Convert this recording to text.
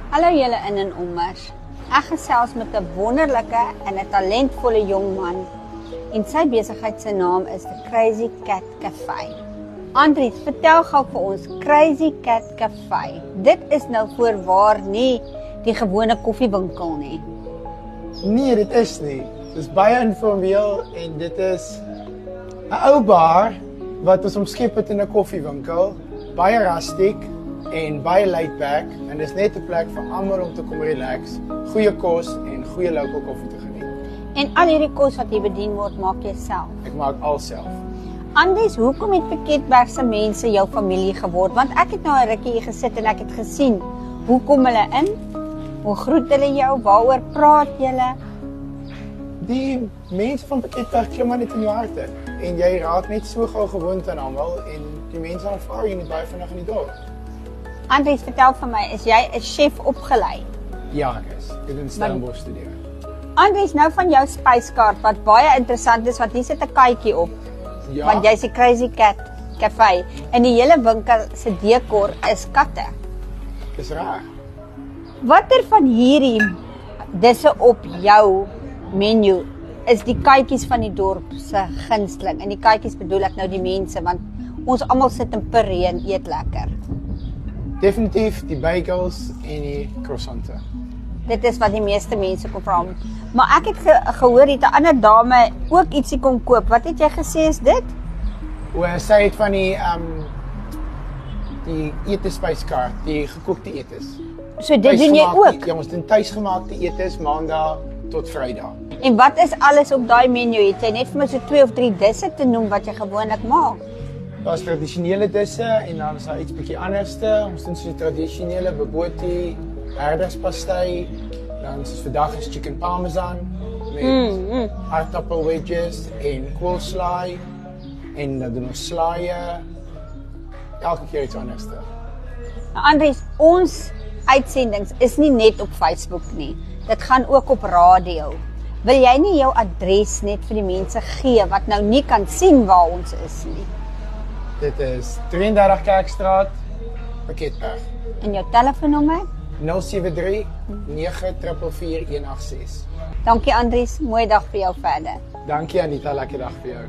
Hallo julle in en ommers. Ek gesels met 'n wonderlike en 'n talentvolle jong man. En sy besigheid se naam is The Crazy Cat Cafe. Andries, vertel gou vir ons Crazy Cat Cafe. Dit is nou voorwaar nie die gewone koffiewinkel nie. Nee, dit is nie. Dit is baie informeel en dit is 'n ou bar wat ons omskep het in 'n koffiewinkel. Baie rustiek en baie laid back en dis net 'n plek vir almal om te kom relax, goeie kos en goeie local koffie te geniet. En al hierdie kos wat hier bedien word, maak jy self. Ek maak alself. Andries, hoekom het Piketberg se mense jou familie geword? Want ek het nou 'n rukkie hier gesit en ek het gesien hoe kom hulle in? Hoe groet hulle jou? Waaroor praat julle? Die mense van Piketberg klim maar net in jou harte en jy raak net so gou gewoond aan almal en die mense aanvaar jou net baie vinnig in die dorp. Andries, vertel vir my, is jy 'n chef opgelei? Ja, ek is. Ek het in Stellenbosch studeer. Andries, nou van jou spyskaart wat baie interessant is, want hier sit 'n katjie op. Ja. Want jy's die Crazy Cat Cafe en die hele winkel se dekor is katte. Dis reg. Watter van hierdie disse op jou menu is die katjies van die dorp se gunsteling? En die katjies bedoel ek nou die mense, want ons almal sit in Puree en eet lekker. Definitief die bagels en die croissante. Dit is wat die meeste mense kom vra. Maar ek het gehoor het 'n ander dame ook ietsie kom koop. Wat het jy gesê is dit? Sy het van die etespyskaart, die gekookte etes. So dit doen jy ook? Ja, ons doen tuisgemaakte etes maandag tot Vrydag. En wat is alles op daai menu? Het jy net vir my so 2 of 3 disse te noem wat jy gewoonlik maak? Daar's tradisionele disse en dan is daar iets bietjie anderste. Ons doen so die tradisionele bobotie, herderspastei, dan is vandag is chicken parmesan met aardappel wedges en coleslaw en dan doen ons slaaië. Elke keer iets anderste. Nou Andries, ons uitsendings is nie net op Facebook nie. Dit gaan ook op radio. Wil jy nie jou adres net vir die mense gee wat nou nie kan sien waar ons is nie? Dit is 33 Kerkstraat, Piketberg. En jou telefoonnommer? 073 944 186. Dankie Andries, mooi dag vir jou verder. Dankie Anita, lekker dag vir jou.